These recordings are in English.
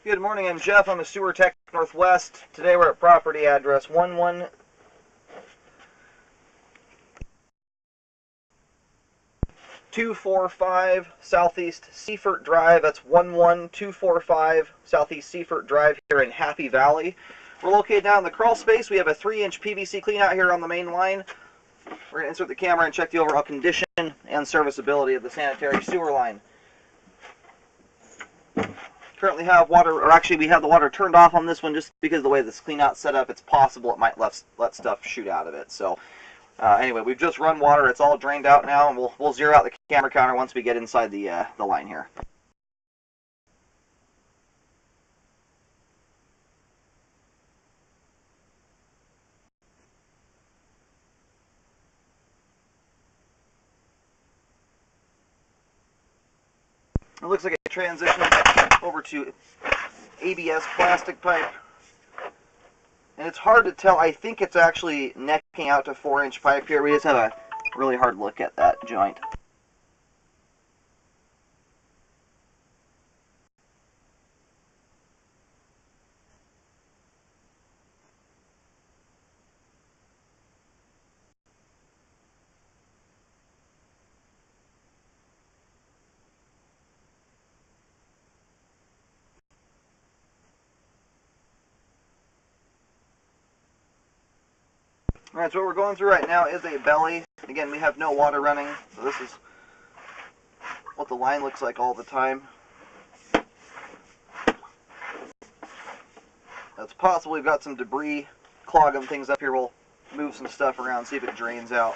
Good morning, I'm Jeff. I'm a sewer tech Northwest. Today we're at property address 11245 Southeast Siefert Drive. That's 11245 Southeast Siefert Drive here in Happy Valley. We're located down in the crawl space. We have a 3-inch PVC cleanout here on the main line. We're going to insert the camera and check the overall condition and serviceability of the sanitary sewer line. Currently have water, or actually we have the water turned off on this one just because of the way this cleanout's set up. It's possible it might let stuff shoot out of it. So anyway, we've just run water. It's all drained out now, and we'll zero out the camera counter once we get inside the line here. It looks like it transitions over to ABS plastic pipe. And it's hard to tell. I think it's actually necking out to 4-inch pipe here. We just have a really hard look at that joint. Alright, so what we're going through right now is a belly. Again, we have no water running, so this is what the line looks like all the time. It's possible we've got some debris clogging things up here. We'll move some stuff around, see if it drains out.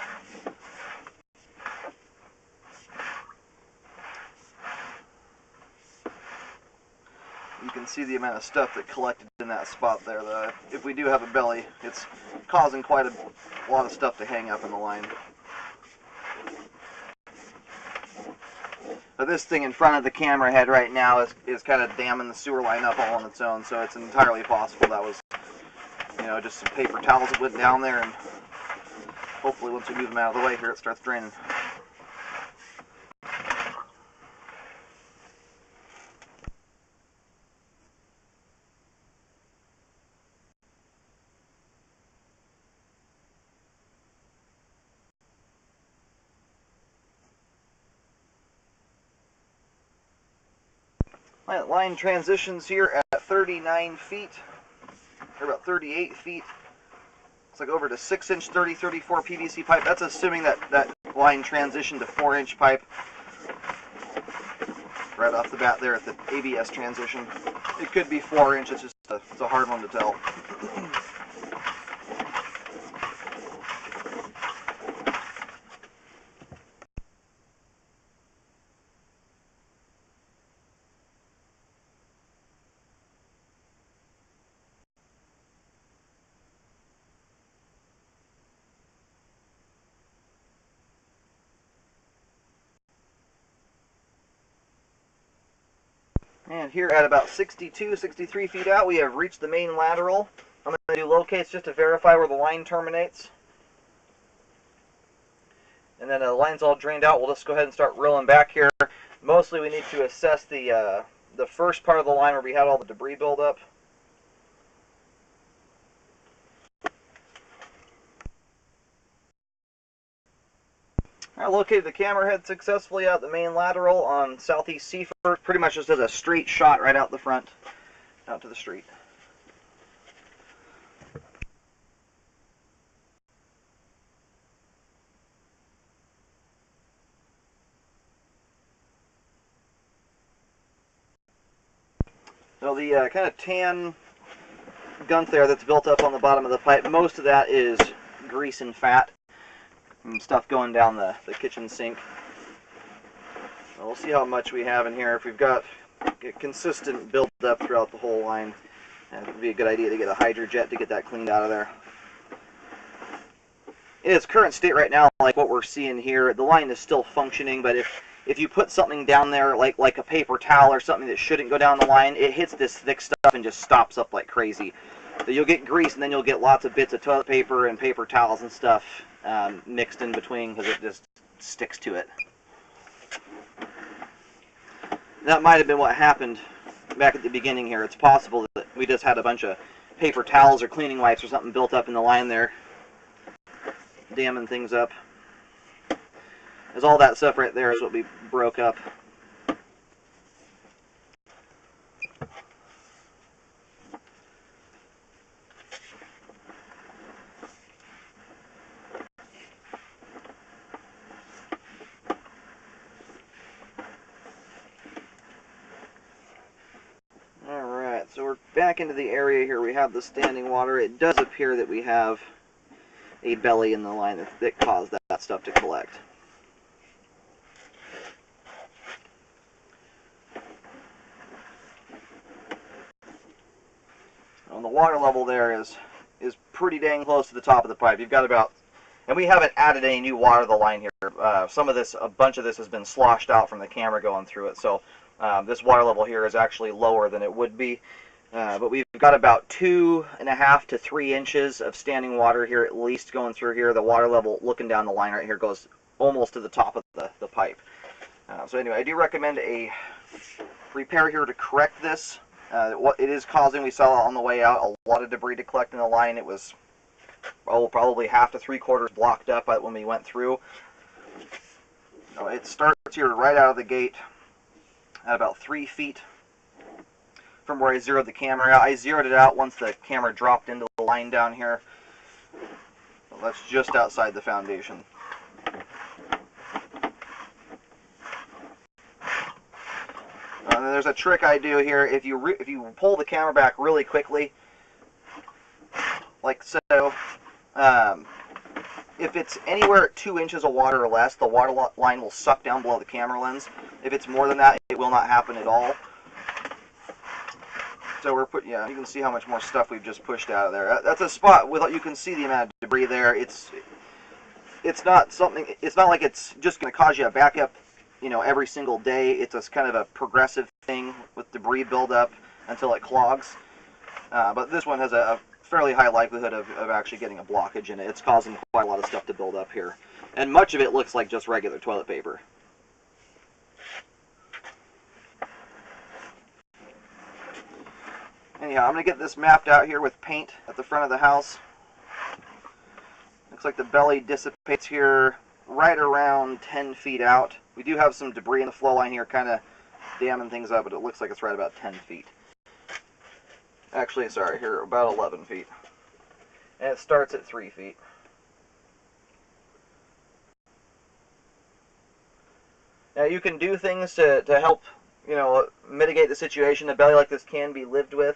You can see the amount of stuff that collected in that spot there. If we do have a belly, it's causing quite a lot of stuff to hang up in the line. But this thing in front of the camera head right now is kind of damming the sewer line up all on its own, so it's entirely possible that was, just some paper towels that went down there, and hopefully once we move them out of the way here, it starts draining. Line transitions here at 39 feet, or about 38 feet. It's like over to 6-inch 3034 PVC pipe. That's assuming that line transitioned to 4-inch pipe right off the bat there at the ABS transition. It could be 4-inch. It's just it's a hard one to tell. And here at about 62, 63 feet out, we have reached the main lateral. I'm going to do locates just to verify where the line terminates. And then the line's all drained out. We'll just go ahead and start reeling back here. Mostly we need to assess the first part of the line where we had all the debris buildup. I located the camera head successfully out the main lateral on Southeast Siefert. Pretty much just as a straight shot right out the front, out to the street. So the kind of tan gunk there that's built up on the bottom of the pipe, most of that is grease and fat. And stuff going down the kitchen sink. We'll see how much we have in here. If we've got a consistent build-up throughout the whole line, it would be a good idea to get a hydrojet to get that cleaned out of there. In its current state right now, like what we're seeing here, the line is still functioning, but if you put something down there like a paper towel or something that shouldn't go down the line, it hits this thick stuff and just stops up like crazy. So you'll get grease, and then you'll get lots of bits of toilet paper and paper towels and stuff mixed in between because it just sticks to it. That might have been what happened back at the beginning here, it's possible that we just had a bunch of paper towels or cleaning wipes or something built up in the line there, damming things up. Because all that stuff right there is what we broke up. Alright, so we're back into the area here. We have the standing water. It does appear that we have a belly in the line that caused that stuff to collect. And the water level there is pretty dang close to the top of the pipe. You've got about, and we haven't added any new water to the line here. A bunch of this has been sloshed out from the camera going through it. So this water level here is actually lower than it would be. But we've got about 2.5 to 3 inches of standing water here at least going through here. The water level looking down the line right here goes almost to the top of the pipe. So anyway, I do recommend a repair here to correct this. What it is causing, we saw on the way out, a lot of debris to collect in the line. It was probably 1/2 to 3/4 blocked up when we went through. It starts here right out of the gate at about 3 feet from where I zeroed the camera out. I zeroed it out once the camera dropped into the line down here. So that's just outside the foundation. And then there's a trick I do here. If you pull the camera back really quickly, like so, if it's anywhere at 2 inches of water or less, the water line will suck down below the camera lens. If it's more than that, it will not happen at all. So we're you can see how much more stuff we've just pushed out of there. That's a spot with, you can see the amount of debris there. It's not like it's just going to cause you a backup, every single day. It's a kind of a progressive thing with debris buildup until it clogs. But this one has a fairly high likelihood of actually getting a blockage in it. It's causing quite a lot of stuff to build up here. And much of it looks like just regular toilet paper. Anyhow, I'm going to get this mapped out here with paint at the front of the house. Looks like the belly dissipates here right around 10 feet out. We do have some debris in the flow line here kind of damming things up, but it looks like it's right about 10 feet. Actually, sorry, here about 11 feet. And it starts at 3 feet. Now you can do things to help, mitigate the situation. A belly like this can be lived with.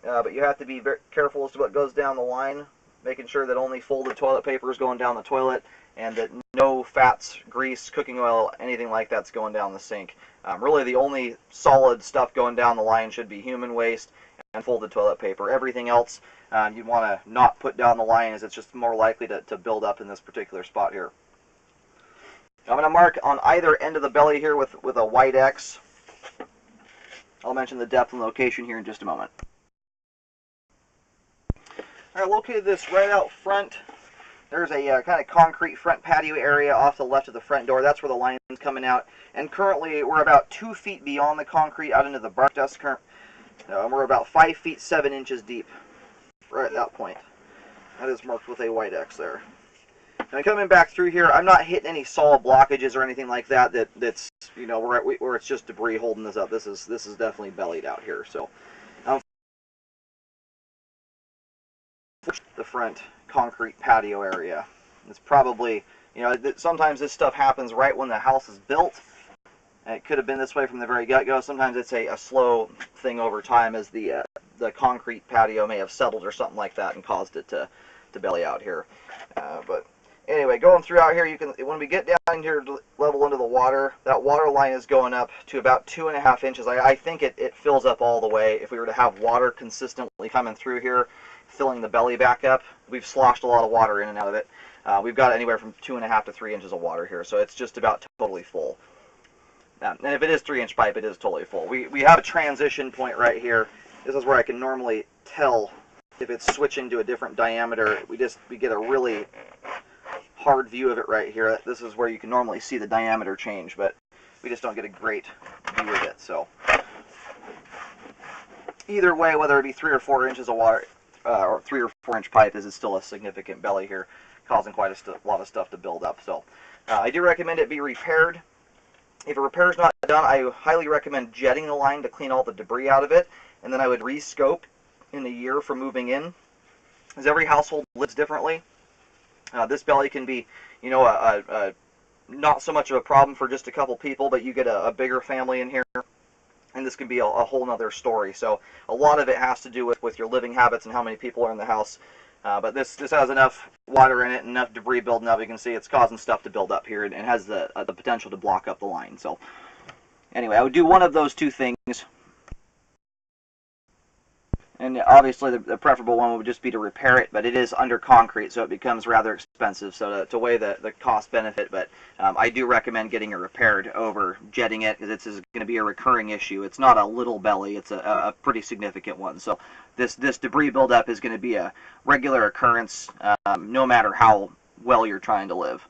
But you have to be very careful as to what goes down the line, making sure that only folded toilet paper is going down the toilet, and that no fats, grease, cooking oil, anything like that's going down the sink. Really, the only solid stuff going down the line should be human waste and folded toilet paper. Everything else you'd want to not put down the line, as it's just more likely to build up in this particular spot here. I'm going to mark on either end of the belly here with a white X. I'll mention the depth and location here in just a moment. I located this right out front. There's a kind of concrete front patio area off the left of the front door. That's where the line is coming out. And currently we're about 2 feet beyond the concrete out into the bark dust. We're about 5 feet 7 inches deep right at that point. That is marked with a white X there. And coming back through here, I'm not hitting any solid blockages or anything like that. That's where it's just debris holding this up. This is definitely bellied out here. So the front concrete patio area. It's probably, sometimes this stuff happens right when the house is built. And it could have been this way from the very get-go. Sometimes it's a slow thing over time, as the concrete patio may have settled or something like that and caused it to belly out here. But anyway, going through out here, when we get down here level into the water, that water line is going up to about 2.5 inches. I think it fills up all the way. If we were to have water consistently coming through here, filling the belly back up, we've sloshed a lot of water in and out of it. We've got anywhere from 2.5 to 3 inches of water here, so it's just about totally full. And if it is 3-inch pipe, it is totally full. We have a transition point right here. This is where I can normally tell if it's switching to a different diameter. We get a really hard view of it right here. This is where you can normally see the diameter change, but we just don't get a great view of it. So either way, whether it be 3 or 4 inches of water, or 3 or 4 inch pipe, is still a significant belly here, causing quite a lot of stuff to build up. So I do recommend it be repaired. If a repair is not done, I highly recommend jetting the line to clean all the debris out of it, and then I would re-scope in a year for moving in, as every household lives differently. This belly can be, you know, not so much of a problem for just a couple people, but you get a bigger family in here, and this can be a whole nother story. So a lot of it has to do with your living habits and how many people are in the house. But this has enough water in it and enough debris building up. You can see it's causing stuff to build up here and has the potential to block up the line. So anyway, I would do one of those two things. And obviously the preferable one would just be to repair it, but it is under concrete, so it becomes rather expensive. So to weigh the cost-benefit, but I do recommend getting it repaired over jetting it, because it's going to be a recurring issue. It's not a little belly, it's a pretty significant one. So this debris buildup is going to be a regular occurrence, no matter how well you're trying to live.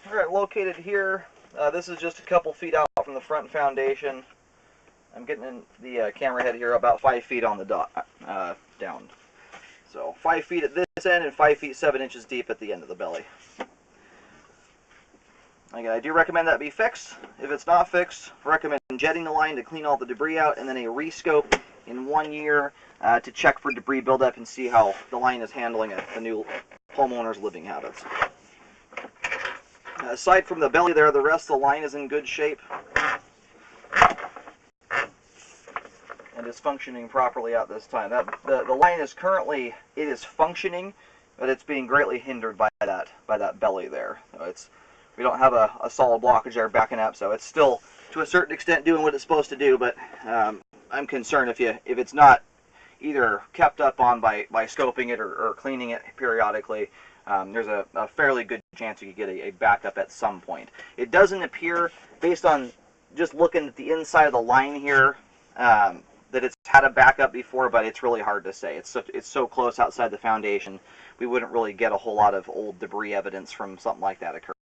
All right, located here, this is just a couple feet out from the front foundation. I'm getting in the camera head here about 5 feet on the down. So 5 feet at this end and 5 feet 7 inches deep at the end of the belly. Again, I do recommend that be fixed. If it's not fixed, I recommend jetting the line to clean all the debris out, and then a re-scope in 1 year to check for debris buildup and see how the line is handling the new homeowner's living habits. Aside from the belly there, the rest of the line is in good shape and is functioning properly at this time. The line is currently, it is functioning, but it's being greatly hindered by that belly there. So we don't have a solid blockage there backing up, so it's still to a certain extent doing what it's supposed to do, but I'm concerned if it's not either kept up on by scoping it or cleaning it periodically, there's a fairly good chance you could get a backup at some point. It doesn't appear, based on just looking at the inside of the line here, that it's had a backup before, but it's really hard to say. It's so close outside the foundation, we wouldn't really get a whole lot of old debris evidence from something like that occurring.